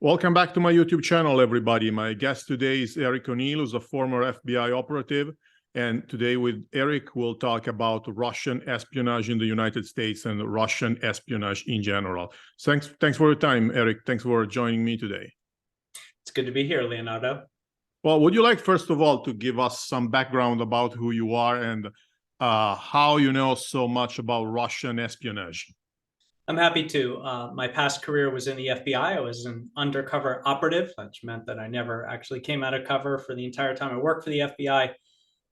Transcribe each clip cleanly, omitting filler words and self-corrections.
Welcome back to my YouTube channel, everybody. My guest today is Eric O'Neill, who's a former FBI operative. And today with Eric, we'll talk about Russian espionage in the United States and Russian espionage in general. Thanks for your time, Eric. Thanks for joining me today. It's good to be here, Leonardo. Well, would you like, first of all, to give us some background about who you are and how you know so much about Russian espionage? I'm happy to. My past career was in the FBI. I was an undercover operative, which meant that I never actually came out of cover for the entire time I worked for the FBI.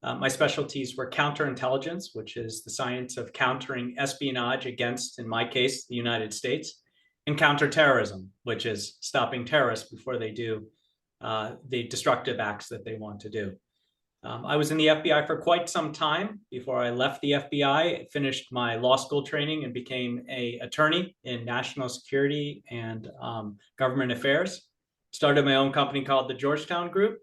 My specialties were counterintelligence, which is the science of countering espionage against, in my case, the United States, and counterterrorism, which is stopping terrorists before they do the destructive acts that they want to do. I was in the FBI for quite some time before I left the FBI, finished my law school training and became an attorney in national security and government affairs. Started my own company called the Georgetown Group,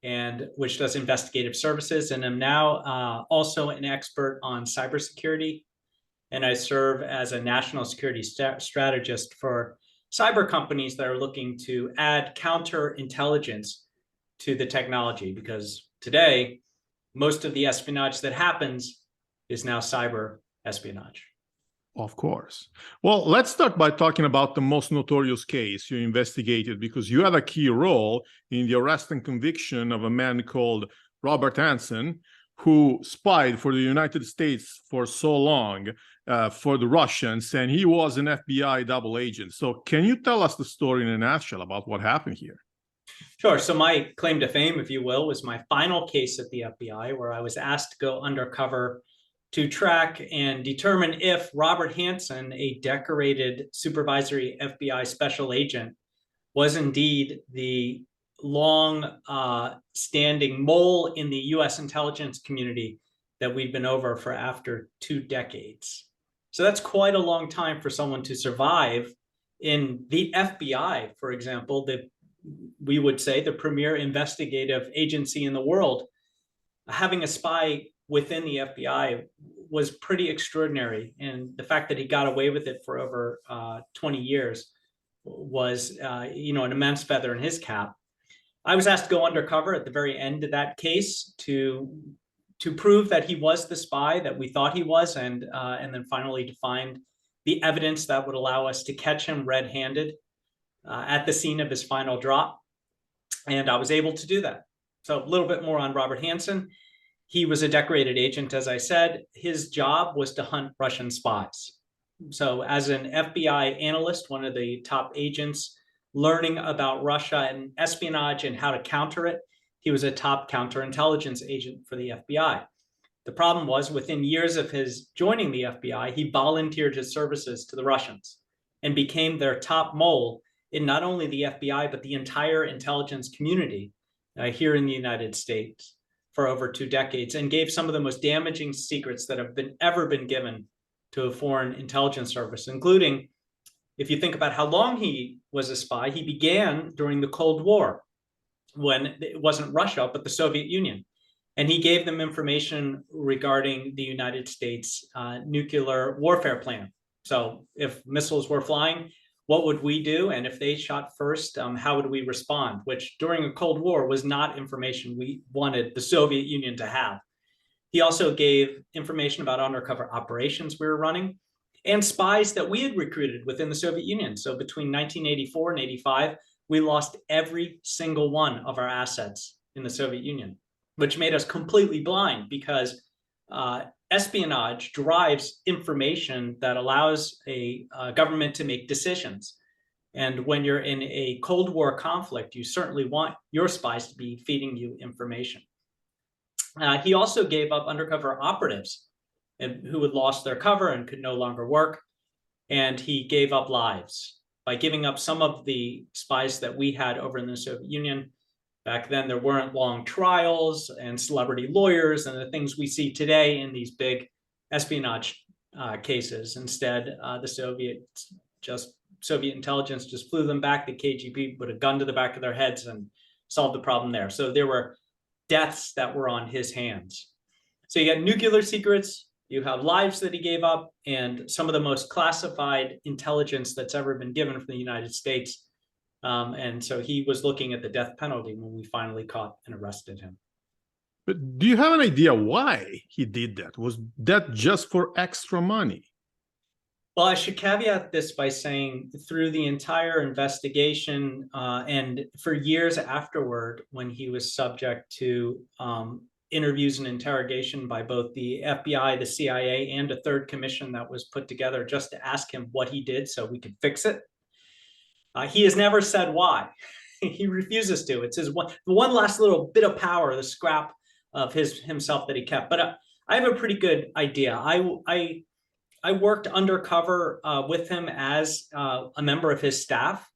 and which does investigative services. And I'm now also an expert on cybersecurity. And I serve as a national security strategist for cyber companies that are looking to add counterintelligence to the technology, because today, most of the espionage that happens is now cyber espionage. Of course. Well, let's start by talking about the most notorious case you investigated, because you had a key role in the arrest and conviction of a man called Robert Hansen, who spied for the United States for so long for the Russians, and he was an FBI double agent. So can you tell us the story in a nutshell about what happened here? Sure. So my claim to fame, if you will, was my final case at the FBI, where I was asked to go undercover to track and determine if Robert Hansen, a decorated supervisory FBI special agent, was indeed the long-standing mole in the U.S. intelligence community that we've been over for after 2 decades. So that's quite a long time for someone to survive in the FBI, for example, we would say the premier investigative agency in the world. Having a spy within the FBI was pretty extraordinary. And the fact that he got away with it for over 20 years was an immense feather in his cap. I was asked to go undercover at the very end of that case to prove that he was the spy that we thought he was, and then finally to find the evidence that would allow us to catch him red-handed at the scene of his final drop. And I was able to do that. So a little bit more on Robert Hansen. He was a decorated agent, as I said. His job was to hunt Russian spies. So as an FBI analyst, one of the top agents learning about Russia and espionage and how to counter it, he was a top counterintelligence agent for the FBI. The problem was, within years of his joining the FBI, he volunteered his services to the Russians and became their top mole in not only the FBI, but the entire intelligence community here in the United States for over 2 decades, and gave some of the most damaging secrets that have ever been given to a foreign intelligence service, including, if you think about how long he was a spy, he began during the Cold War, when it wasn't Russia, but the Soviet Union. And he gave them information regarding the United States nuclear warfare plan. So if missiles were flying, what would we do? And if they shot first, how would we respond? Which during a Cold War was not information we wanted the Soviet Union to have. He also gave information about undercover operations we were running and spies that we had recruited within the Soviet Union. So between 1984 and 85, we lost every single one of our assets in the Soviet Union, which made us completely blind, because espionage drives information that allows a government to make decisions. And when you're in a Cold War conflict, you certainly want your spies to be feeding you information. He also gave up undercover operatives who had lost their cover and could no longer work. And he gave up lives by giving up some of the spies that we had over in the Soviet Union. Back then, there weren't long trials and celebrity lawyers and the things we see today in these big espionage cases. Instead, the Soviet intelligence just flew them back. The KGB put a gun to the back of their heads and solved the problem there. So there were deaths that were on his hands. So you got nuclear secrets, you have lives that he gave up, and some of the most classified intelligence that's ever been given from the United States And so he was looking at the death penalty when we finally caught and arrested him. But do you have an idea why he did that? Was that just for extra money? Well, I should caveat this by saying through the entire investigation and for years afterward, when he was subject to interviews and interrogation by both the FBI, the CIA, and a third commission that was put together just to ask him what he did so we could fix it, he has never said why. He refuses to. It's his one last little bit of power, the scrap of himself that he kept. But I have a pretty good idea. I worked undercover with him as a member of his staff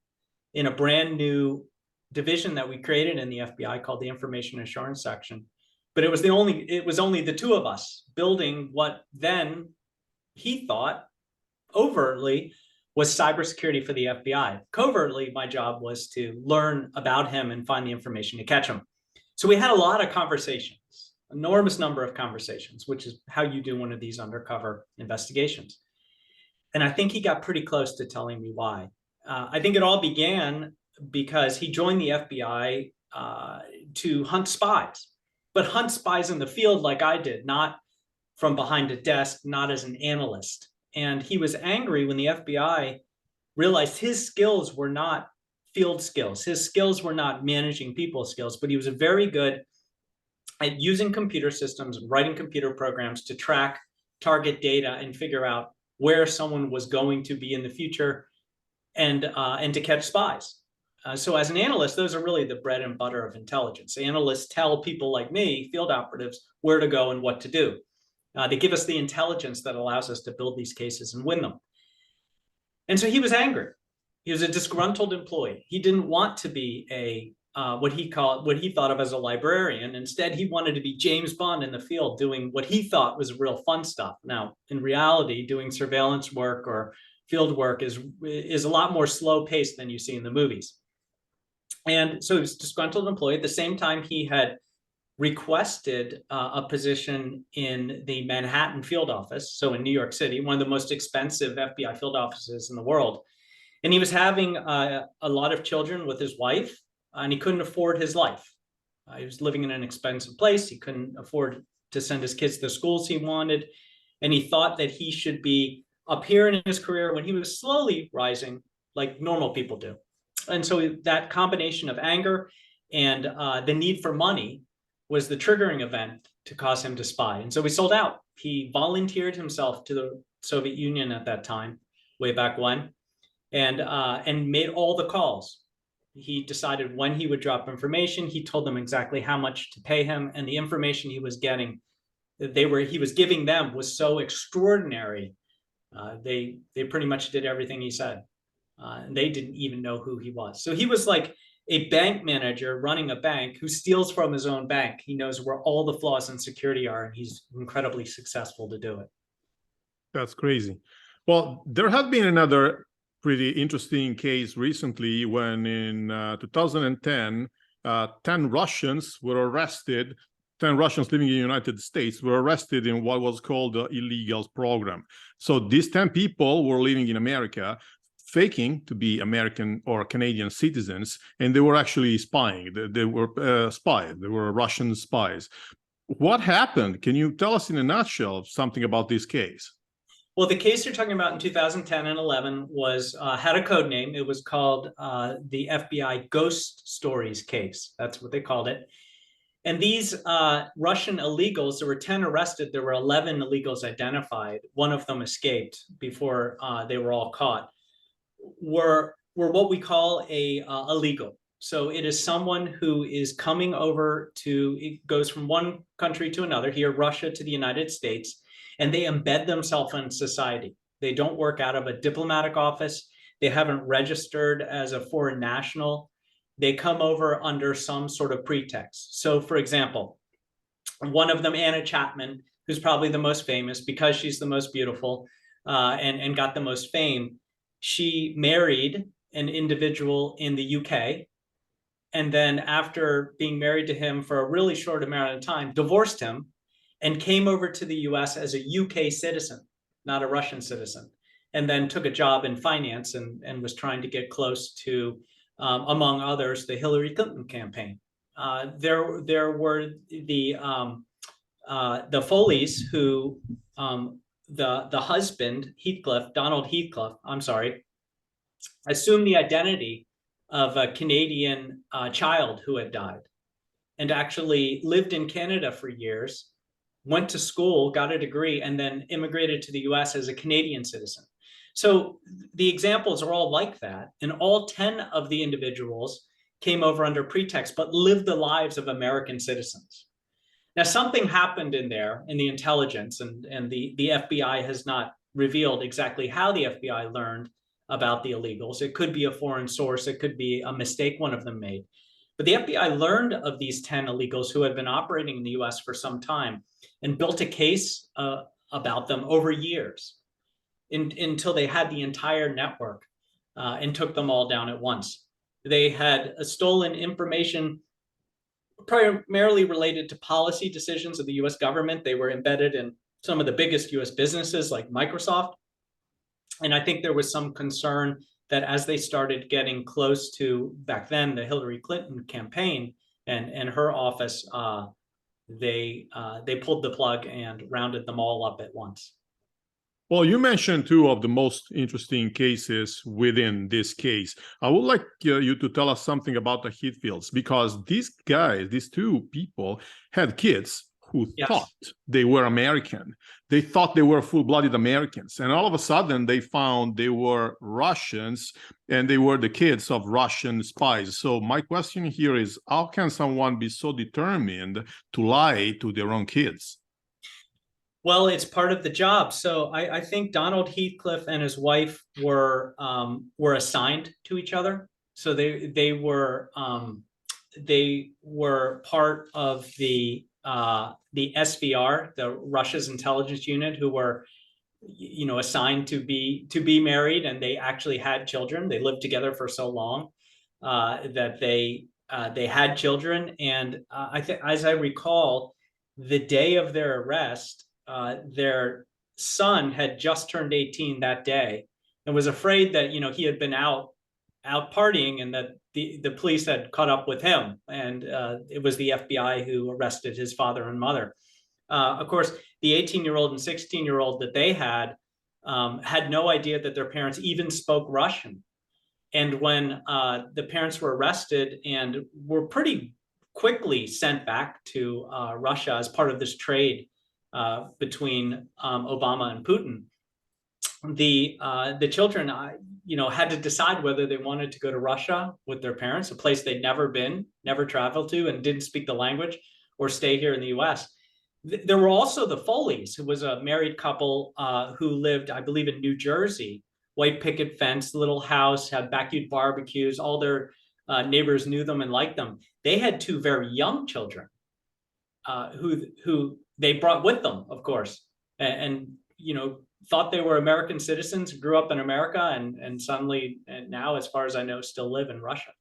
in a brand new division that we created in the FBI called the Information Assurance Section. But it was only the two of us building what then he thought overtly was cybersecurity for the FBI. Covertly, my job was to learn about him and find the information to catch him. So we had a lot of conversations, enormous number of conversations, which is how you do one of these undercover investigations. And I think he got pretty close to telling me why. I think it all began because he joined the FBI to hunt spies, but hunt spies in the field like I did, not from behind a desk, not as an analyst. And he was angry when the FBI realized his skills were not field skills. His skills were not managing people skills, but he was very good at using computer systems and writing computer programs to track target data and figure out where someone was going to be in the future and to catch spies. So as an analyst, those are really the bread and butter of intelligence. Analysts tell people like me, field operatives, where to go and what to do. They give us the intelligence that allows us to build these cases and win them. And so he was angry. He was a disgruntled employee. He didn't want to be a what he thought of as a librarian. Instead, he wanted to be James Bond in the field doing what he thought was real fun stuff. Now, in reality, doing surveillance work or field work is a lot more slow paced than you see in the movies. And so he was a disgruntled employee. At the same time, he had requested a position in the Manhattan field office, so in New York City, one of the most expensive FBI field offices in the world. And he was having a lot of children with his wife, and he couldn't afford his life. He was living in an expensive place. He couldn't afford to send his kids to the schools he wanted. And he thought that he should be up here in his career when he was slowly rising like normal people do. And so that combination of anger and the need for money was the triggering event to cause him to spy. And so he sold out. He volunteered himself to the Soviet Union at that time, way back when, and made all the calls. He decided when he would drop information. He told them exactly how much to pay him, and the information he was getting, he was giving them was so extraordinary. They pretty much did everything he said. They didn't even know who he was. So he was like a bank manager running a bank who steals from his own bank. He knows where all the flaws in security are, and he's incredibly successful to do it. That's crazy. Well, there had been another pretty interesting case recently when in 2010, 10 Russians were arrested. 10 Russians living in the United States were arrested in what was called the illegals program. So these 10 people were living in America, faking to be American or Canadian citizens, and they were actually spying. They were spies. They were Russian spies. What happened? Can you tell us in a nutshell something about this case? Well, the case you're talking about in 2010 and 11 had a code name. It was called the FBI Ghost Stories case. That's what they called it. And these Russian illegals, there were 10 arrested. There were 11 illegals identified. One of them escaped before they were all caught. Were what we call a illegal. So it is someone who is coming over it goes from one country to another, here Russia to the United States, and they embed themselves in society. They don't work out of a diplomatic office. They haven't registered as a foreign national. They come over under some sort of pretext. So for example, one of them, Anna Chapman, who's probably the most famous because she's the most beautiful and got the most fame, she married an individual in the UK, and then after being married to him for a really short amount of time, divorced him and came over to the US as a UK citizen, not a Russian citizen, and then took a job in finance and was trying to get close to among others, the Hillary Clinton campaign. There were the Foleys who the husband, Donald Heathcliff, I'm sorry, assumed the identity of a Canadian child who had died and actually lived in Canada for years, went to school, got a degree, and then immigrated to the US as a Canadian citizen. So the examples are all like that. And all 10 of the individuals came over under pretext, but lived the lives of American citizens. Now, something happened in there in the intelligence, and the FBI has not revealed exactly how the FBI learned about the illegals. It could be a foreign source. It could be a mistake one of them made. But the FBI learned of these 10 illegals who had been operating in the US for some time and built a case about them over years until they had the entire network and took them all down at once. They had stolen information primarily related to policy decisions of the US government. They were embedded in some of the biggest US businesses like Microsoft. And I think there was some concern that as they started getting close to, back then, the Hillary Clinton campaign and her office, they pulled the plug and rounded them all up at once. Well, you mentioned two of the most interesting cases within this case. I would like you to tell us something about the Heathfields, because these guys, these two people, had kids who thought they were American. They thought they were full-blooded Americans. And all of a sudden, they found they were Russians, and they were the kids of Russian spies. So my question here is, how can someone be so determined to lie to their own kids? Well, it's part of the job. So I think Donald Heathcliff and his wife were assigned to each other. So they were part of the SVR, the Russia's intelligence unit, who were, assigned to be married, and they actually had children. They lived together for so long that they had children. And I think, as I recall, the day of their arrest, their son had just turned 18 that day and was afraid that, he had been out partying and that the police had caught up with him. And it was the FBI who arrested his father and mother. Of course, the 18-year-old and 16-year-old that they had no idea that their parents even spoke Russian. And when the parents were arrested and were pretty quickly sent back to Russia as part of this trade between Obama and Putin, the children, had to decide whether they wanted to go to Russia with their parents, a place they'd never been, never traveled to, and didn't speak the language, or stay here in the U.S. There were also the Foleys, who was a married couple who lived, I believe, in New Jersey. White picket fence, little house, had backyard barbecues. All their neighbors knew them and liked them. They had two very young children who they brought with them, of course, and thought they were American citizens, grew up in America, and suddenly, and now, as far as I know, still live in Russia.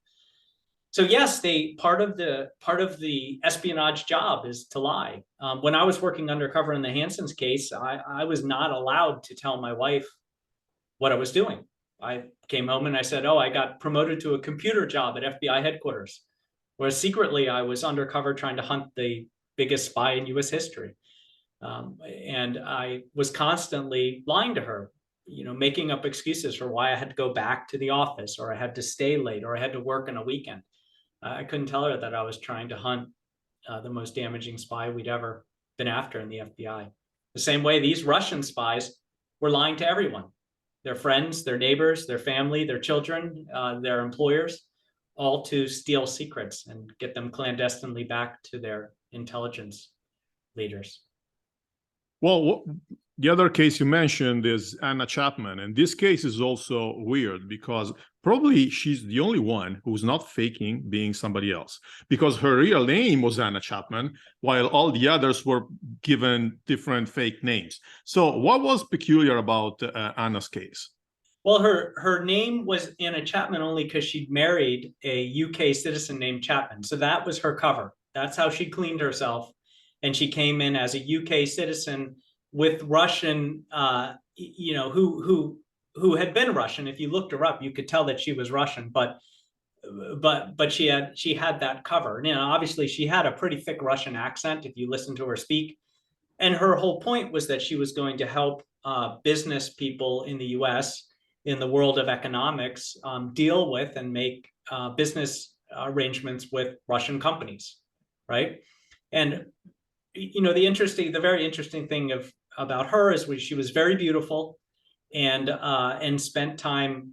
So yes, part of the espionage job is to lie. When I was working undercover in the Hansen's case, I was not allowed to tell my wife what I was doing. I came home and I said, "Oh, I got promoted to a computer job at FBI headquarters," whereas secretly I was undercover trying to hunt the biggest spy in U.S. history. And I was constantly lying to her, making up excuses for why I had to go back to the office, or I had to stay late, or I had to work on a weekend. I couldn't tell her that I was trying to hunt the most damaging spy we'd ever been after in the FBI. The same way these Russian spies were lying to everyone, their friends, their neighbors, their family, their children, their employers, all to steal secrets and get them clandestinely back to their intelligence leaders. Well, the other case you mentioned is Anna Chapman, and this case is also weird because probably she's the only one who's not faking being somebody else, because her real name was Anna Chapman, while all the others were given different fake names. So what was peculiar about Anna's case? Well, her name was Anna Chapman only because she'd married a UK citizen named Chapman. So that was her cover. That's how she cleaned herself. And she came in as a UK citizen with Russian, who had been Russian. If you looked her up, you could tell that she was Russian. But but she had that cover. You know, obviously she had a pretty thick Russian accent if you listen to her speak, and her whole point was that she was going to help business people in the U.S. in the world of economics deal with and make business arrangements with Russian companies, right? And you know, the very interesting thing about her is she was very beautiful and spent time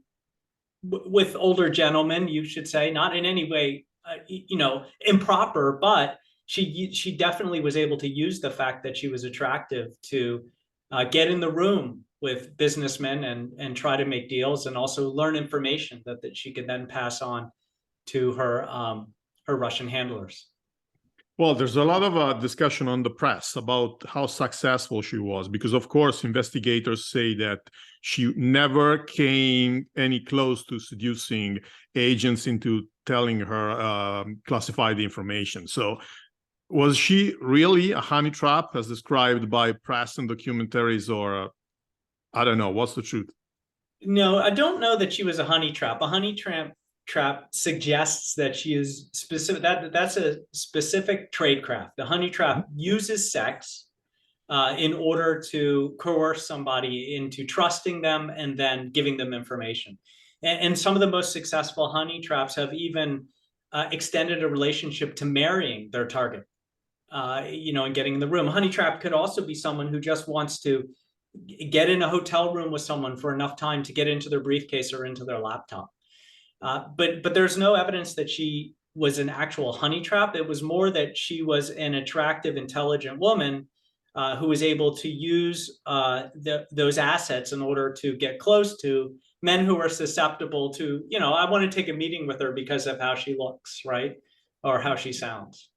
with older gentlemen, you should say, not in any way, you know, improper, but she definitely was able to use the fact that she was attractive to get in the room with businessmen and try to make deals and also learn information that she could then pass on to her Russian handlers. Well, there's a lot of discussion on the press about how successful she was, because, of course, investigators say that she never came any close to seducing agents into telling her classified information. So was she really a honey trap as described by press and documentaries, or I don't know, what's the truth? No, I don't know that she was a honey trap. A honey trap suggests that she is specific. That's a specific tradecraft. The honey trap uses sex in order to coerce somebody into trusting them and then giving them information. And some of the most successful honey traps have even extended a relationship to marrying their target, you know, and getting in the room. Honey trap could also be someone who just wants to get in a hotel room with someone for enough time to get into their briefcase or into their laptop. But there's no evidence that she was an actual honey trap. It was more that she was an attractive, intelligent woman who was able to use those assets in order to get close to men who are susceptible to, you know, I want to take a meeting with her because of how she looks, right? Or how she sounds.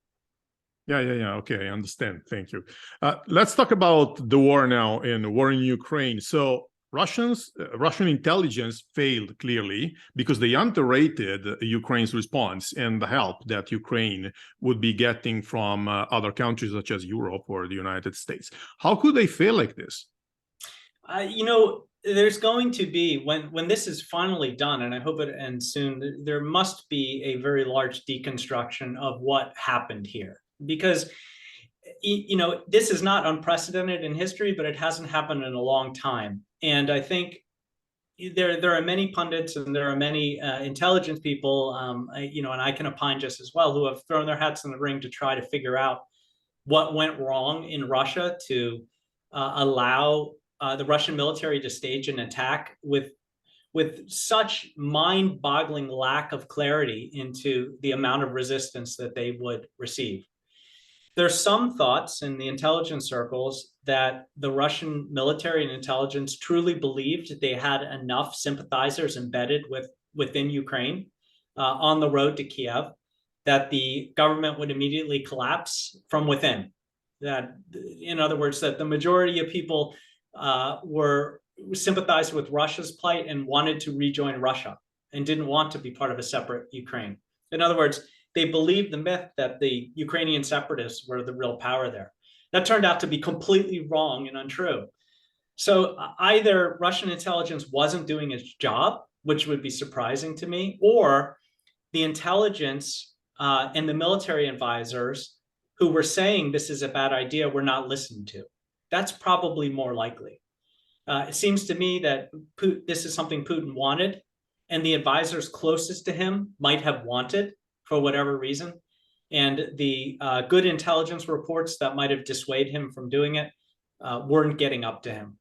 Yeah. Okay, I understand. Thank you. Let's talk about the war now, in war in Ukraine. So Russian intelligence failed clearly because they underrated Ukraine's response and the help that Ukraine would be getting from other countries such as Europe or the United States. How could they fail like this? You know, there's going to be, when this is finally done, and I hope it ends soon, there must be a very large deconstruction of what happened here. Because, you know, this is not unprecedented in history, but it hasn't happened in a long time. And I think there are many pundits and there are many intelligence people, you know, and I can opine just as well, who have thrown their hats in the ring to try to figure out what went wrong in Russia to allow the Russian military to stage an attack with such mind-boggling lack of clarity into the amount of resistance that they would receive. There's some thoughts in the intelligence circles that the Russian military and intelligence truly believed they had enough sympathizers embedded within Ukraine on the road to Kiev, that the government would immediately collapse from within. That, in other words, that the majority of people were sympathized with Russia's plight and wanted to rejoin Russia and didn't want to be part of a separate Ukraine. In other words, they believed the myth that the Ukrainian separatists were the real power there. That turned out to be completely wrong and untrue. So either Russian intelligence wasn't doing its job, which would be surprising to me, or the intelligence and the military advisors who were saying this is a bad idea were not listened to. That's probably more likely. It seems to me that this is something Putin wanted, and the advisors closest to him might have wanted for whatever reason. And the good intelligence reports that might have dissuaded him from doing it weren't getting up to him.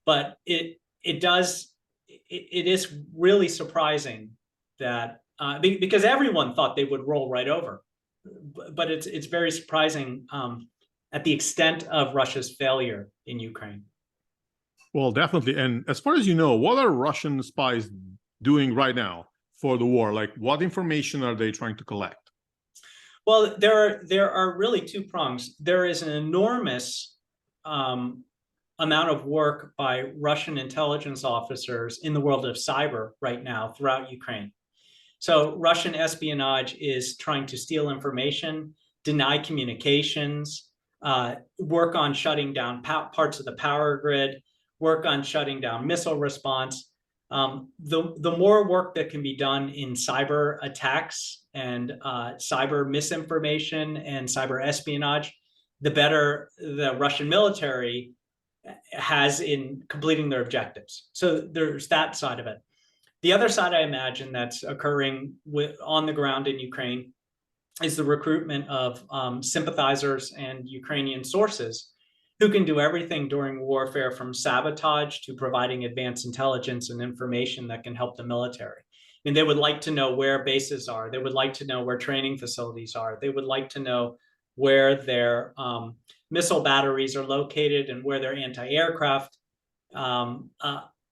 But it is really surprising that because everyone thought they would roll right over, but it's very surprising at the extent of Russia's failure in Ukraine. Well, definitely. And as far as you know, what are Russian spies doing right now for the war? Like, what information are they trying to collect? Well, there are really two prongs. There is an enormous amount of work by Russian intelligence officers in the world of cyber right now throughout Ukraine. So Russian espionage is trying to steal information, deny communications, work on shutting down parts of the power grid, work on shutting down missile response. The more work that can be done in cyber attacks and cyber misinformation and cyber espionage, the better the Russian military has in completing their objectives. So there's that side of it. The other side, I imagine, that's occurring on the ground in Ukraine is the recruitment of sympathizers and Ukrainian sources who can do everything during warfare, from sabotage to providing advanced intelligence and information that can help the military. And they would like to know where bases are. They would like to know where training facilities are. They would like to know where their missile batteries are located and where their anti-aircraft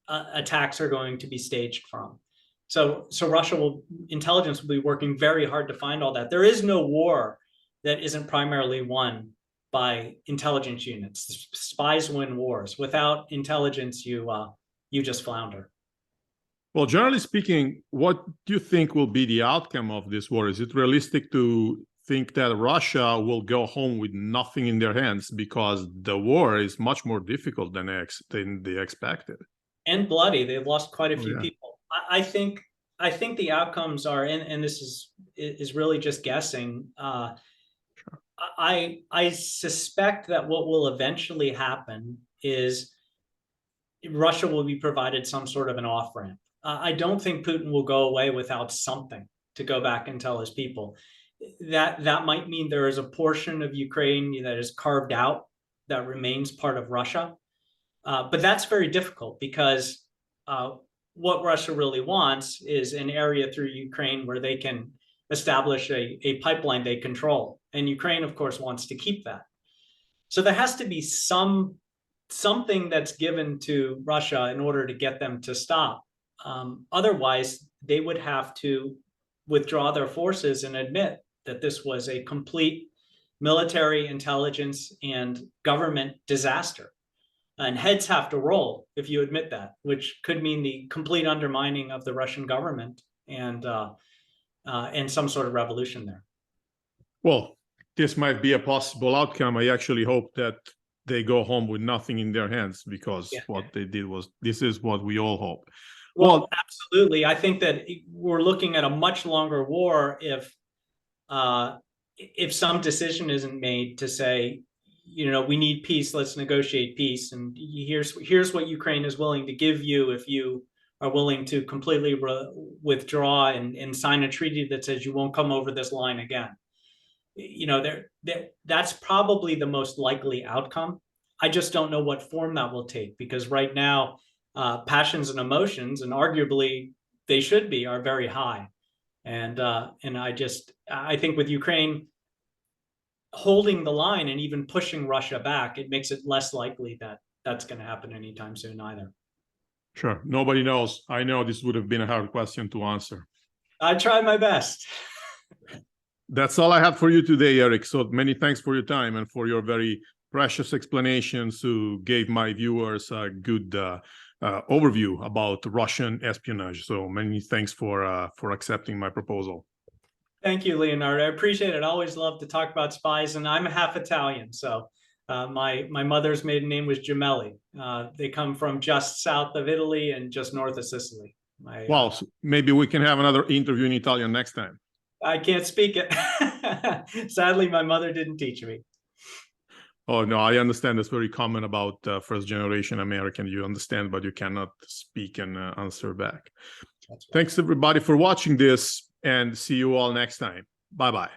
attacks are going to be staged from. So intelligence will be working very hard to find all that. There is no war that isn't primarily won by intelligence units. Spies win wars. Without intelligence, you just flounder. Well, generally speaking, what do you think will be the outcome of this war? Is it realistic to think that Russia will go home with nothing in their hands, because the war is much more difficult than they expected? And bloody. They've lost quite a few people. I think the outcomes are, and this is really just guessing. I suspect that what will eventually happen is Russia will be provided some sort of an off-ramp. I don't think Putin will go away without something to go back and tell his people. That might mean there is a portion of Ukraine that is carved out that remains part of Russia. But that's very difficult, because what Russia really wants is an area through Ukraine where they can establish a pipeline they control. And Ukraine, of course, wants to keep that. So there has to be something that's given to Russia in order to get them to stop. Otherwise, they would have to withdraw their forces and admit that this was a complete military, intelligence, and government disaster. And heads have to roll if you admit that, which could mean the complete undermining of the Russian government and some sort of revolution there. Well, this might be a possible outcome. I actually hope that they go home with nothing in their hands, because what they did was, this is what we all hope. Well, absolutely. I think that we're looking at a much longer war if some decision isn't made to say, we need peace, let's negotiate peace, and here's what Ukraine is willing to give you if you are willing to completely withdraw and sign a treaty that says you won't come over this line again. That's probably the most likely outcome. I just don't know what form that will take, because right now passions and emotions, and arguably they should be, are very high. And I think with Ukraine holding the line and even pushing Russia back, it makes it less likely that that's going to happen anytime soon either. Sure. Nobody knows. I know this would have been a hard question to answer. I tried my best. That's all I have for you today, Eric. So many thanks for your time and for your very precious explanations, who gave my viewers a good overview about Russian espionage. So many thanks for accepting my proposal. Thank you, Leonardo. I appreciate it. I always love to talk about spies, and I'm half Italian. So my mother's maiden name was Gemelli. They come from just south of Italy and just north of Sicily. Wow, so maybe we can have another interview in Italian next time. I can't speak it. Sadly, my mother didn't teach me. Oh, no, I understand. It's very common about first-generation American. You understand, but you cannot speak and answer back. Right. Thanks, everybody, for watching this, and see you all next time. Bye-bye.